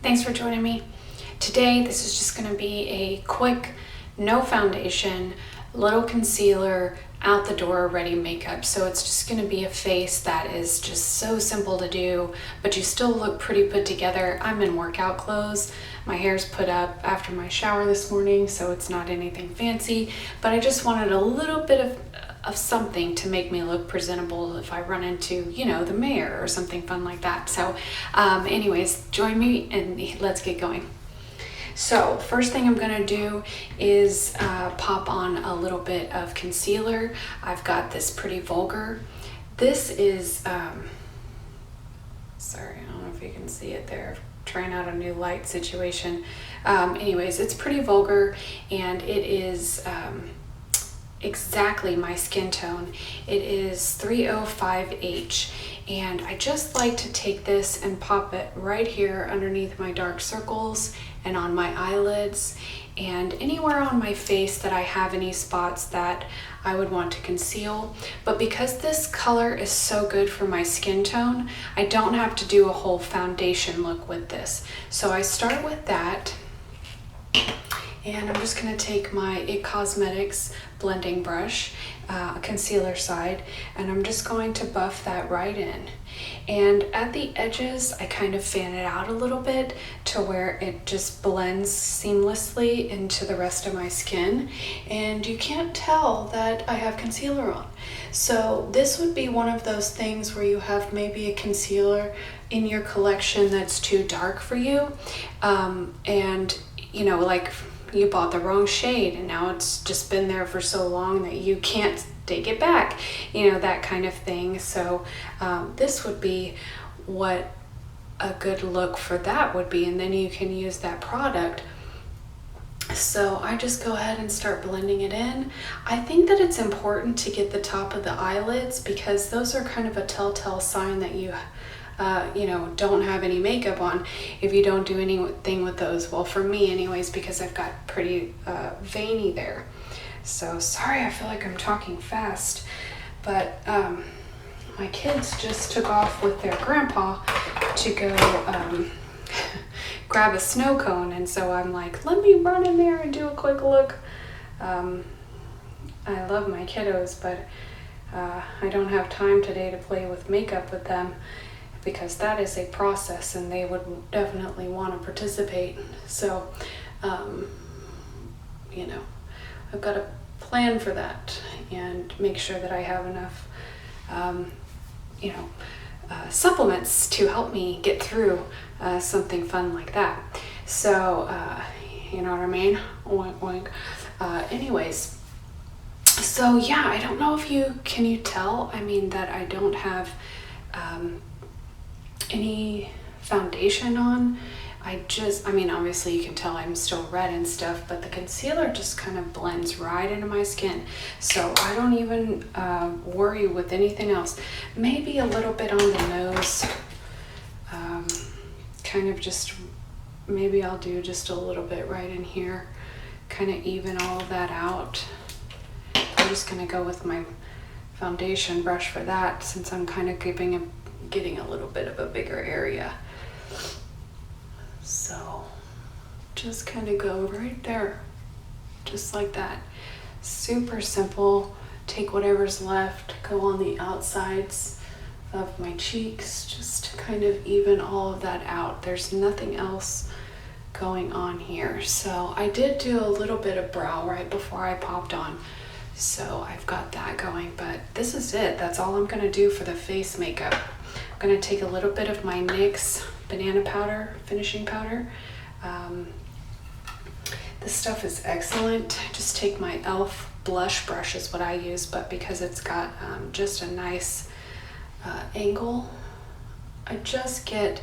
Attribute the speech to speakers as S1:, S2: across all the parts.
S1: Thanks for joining me. Today, this is just going to be a quick, no foundation, little concealer, out the door ready makeup. So it's just going to be a face that is just so simple to do, but you still look pretty put together. I'm in workout clothes. My hair's put up after my shower this morning, so it's not anything fancy, but I just wanted a little bit of something to make me look presentable if I run into, the mayor or something fun like that. So anyways, join me and let's get going. So first thing I'm gonna do is pop on a little bit of concealer. I've got this Pretty Vulgar. This is, sorry, I don't know if you can see it there. Trying out a new light situation. Anyways, it's Pretty Vulgar and it is exactly my skin tone. It is 305H, and I just like to take this and pop it right here underneath my dark circles and on my eyelids and anywhere on my face that I have any spots that I would want to conceal. But because this color is so good for my skin tone, I don't have to do a whole foundation look with this. So I start with that. And I'm just going to take my IT Cosmetics blending brush, concealer side, and I'm just going to buff that right in. And at the edges, I kind of fan it out a little bit to where it just blends seamlessly into the rest of my skin. And you can't tell that I have concealer on. So this would be one of those things where you have maybe a concealer in your collection that's too dark for you. And, like, you bought the wrong shade and now it's just been there for so long that you can't take it back, that kind of thing. So this would be what a good look for that would be, and then you can use that product. So I just go ahead and start blending it in. I think that it's important to get the top of the eyelids because those are kind of a telltale sign that you don't have any makeup on if you don't do anything with those. Well, for me anyways, because I've got pretty veiny there. So sorry, I feel like I'm talking fast, but my kids just took off with their grandpa to go grab a snow cone, and so I'm like, let me run in there and do a quick look. I love my kiddos, but I don't have time today to play with makeup with them, because that is a process and they would definitely want to participate. So, I've got to plan for that and make sure that I have enough, supplements to help me get through something fun like that. So, you know what I mean? Oink, oink. Anyways, so yeah, I don't know if can you tell, that I don't have any foundation on. Obviously you can tell I'm still red and stuff, but the concealer just kind of blends right into my skin. So I don't even worry with anything else. Maybe a little bit on the nose. Maybe I'll do just a little bit right in here, kind of even all of that out. I'm just gonna go with my foundation brush for that, since I'm kind of getting a little bit of a bigger area. So just kind of go right there, just like that. Super simple. Take whatever's left, go on the outsides of my cheeks, just to kind of even all of that out. There's nothing else going on here. So I did do a little bit of brow right before I popped on, so I've got that going, but this is it. That's all I'm gonna do for the face makeup. I'm gonna take a little bit of my NYX banana powder, finishing powder. This stuff is excellent. I just take my e.l.f. blush brush is what I use, but because it's got just a nice angle, I just get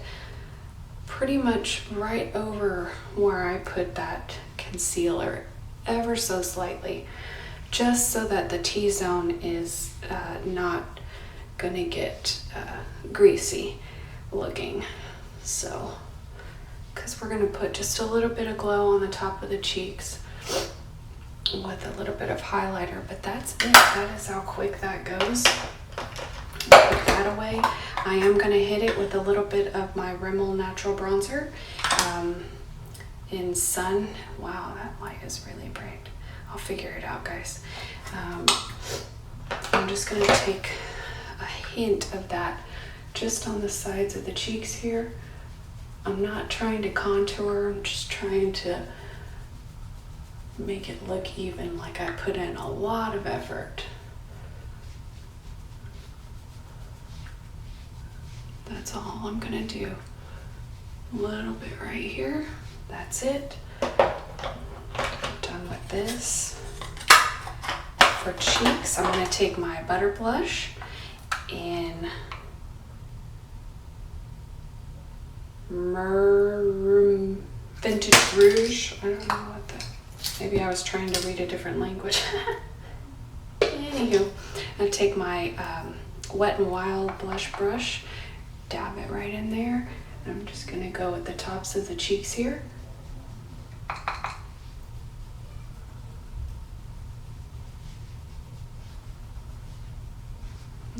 S1: pretty much right over where I put that concealer, ever so slightly, just so that the T-zone is not gonna get greasy looking. So, because we're gonna put just a little bit of glow on the top of the cheeks with a little bit of highlighter, but that's it. That is how quick that goes. Put that away. I am going to hit it with a little bit of my Rimmel Natural Bronzer in Sun. Wow, that light is really bright. I'll figure it out, guys. I'm just going to take a hint of that just on the sides of the cheeks here. I'm not trying to contour, I'm just trying to make it look even, like I put in a lot of effort. That's all I'm gonna do. A little bit right here. That's it. Done with this. For cheeks, I'm gonna take my Butter Blush in Vintage Rouge. I don't know what the, maybe I was trying to read a different language. Anywho, I'm gonna take my Wet n Wild blush brush, dab it right in there. And I'm just gonna go at the tops of the cheeks here. A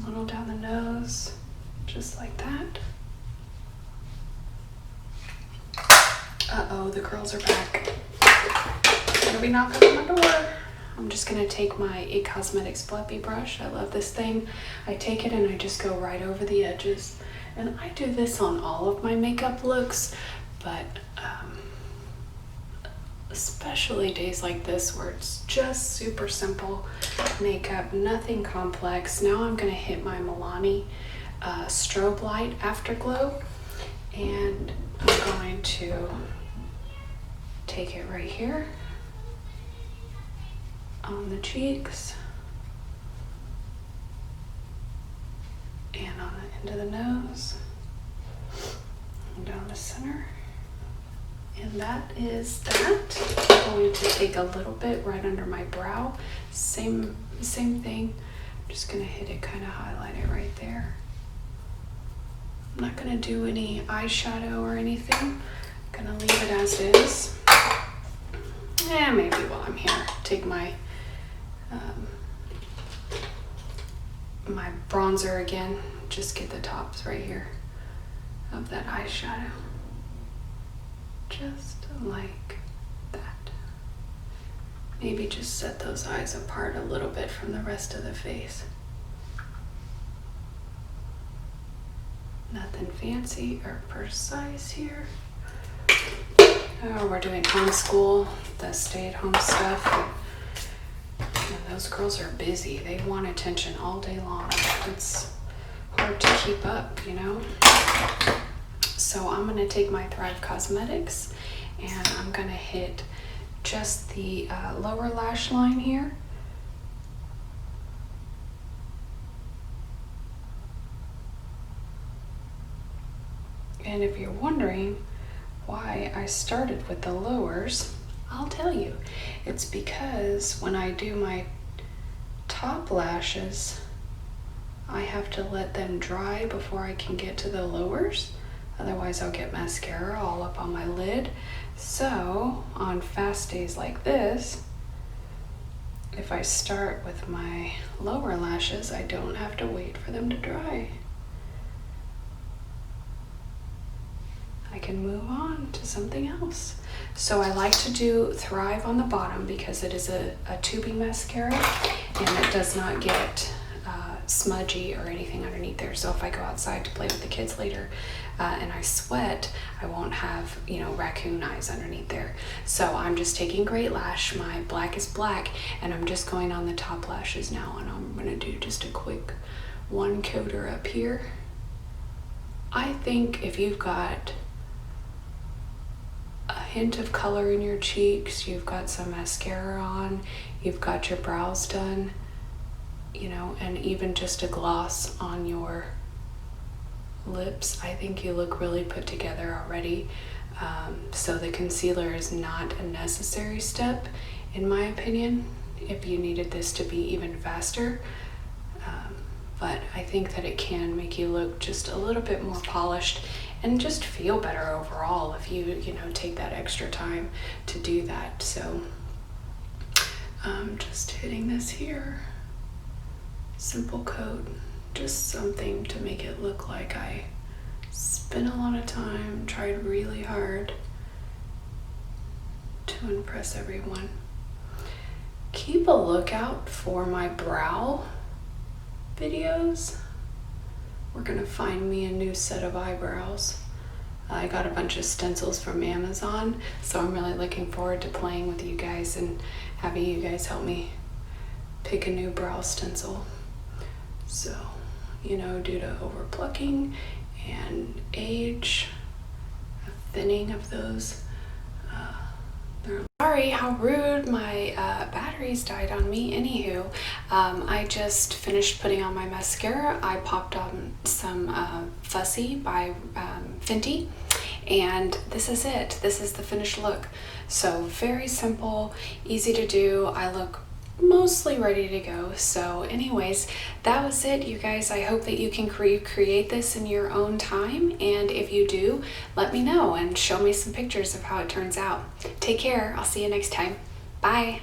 S1: little down the nose, just like that. Uh-oh, the girls are back. Gonna be knocking on my door. I'm just gonna take my IT Cosmetics Fluffy brush. I love this thing. I take it and I just go right over the edges. And I do this on all of my makeup looks, but especially days like this where it's just super simple makeup, nothing complex. Now I'm gonna hit my Milani Strobe Light Afterglow, and I'm going to take it right here on the cheeks and on the end of the nose and down the center. And that is that. I'm going to take a little bit right under my brow. Same thing. I'm just gonna hit it, kind of highlight it right there. I'm not gonna do any eyeshadow or anything. I'm gonna leave it as is. And maybe while I'm here, take my my bronzer again. Just get the tops right here of that eyeshadow. Just like that. Maybe just set those eyes apart a little bit from the rest of the face. Nothing fancy or precise here. Oh, we're doing homeschool, the stay-at-home stuff. And those girls are busy. They want attention all day long. It's hard to keep up, you know? So I'm gonna take my Thrive Cosmetics and I'm gonna hit just the lower lash line here. And if you're wondering why I started with the lowers, I'll tell you. It's because when I do my top lashes, I have to let them dry before I can get to the lowers. Otherwise I'll get mascara all up on my lid. So on fast days like this, if I start with my lower lashes, I don't have to wait for them to dry. I can move on to something else. So I like to do Thrive on the bottom because it is a tubing mascara and it does not get smudgy or anything underneath there. So if I go outside to play with the kids later and I sweat, I won't have, you know, raccoon eyes underneath there. So I'm just taking Great Lash, my Black is Black, and I'm just going on the top lashes now, and I'm gonna do just a quick one coater up here. I think if you've got a hint of color in your cheeks, you've got some mascara on, you've got your brows done, you know, and even just a gloss on your lips, I think you look really put together already. So the concealer is not a necessary step, in my opinion, if you needed this to be even faster. But I think that it can make you look just a little bit more polished and just feel better overall if you know, take that extra time to do that. So I'm just hitting this here. Simple coat, just something to make it look like I spent a lot of time, tried really hard to impress everyone. Keep a lookout for my brow videos. We're gonna find me a new set of eyebrows. I got a bunch of stencils from Amazon, so I'm really looking forward to playing with you guys and having you guys help me pick a new brow stencil. So, you know, due to overplucking and age, a thinning of those, sorry how rude, my batteries died on me. Anywho, I just finished putting on my mascara. I popped on some Fussy by Fenty, and this is it. This is the finished look. So very simple, easy to do. I look mostly ready to go. So anyways, that was it, you guys. I hope that you can create this in your own time, and if you do, let me know and show me some pictures of how it turns out. Take care. I'll see you next time. Bye.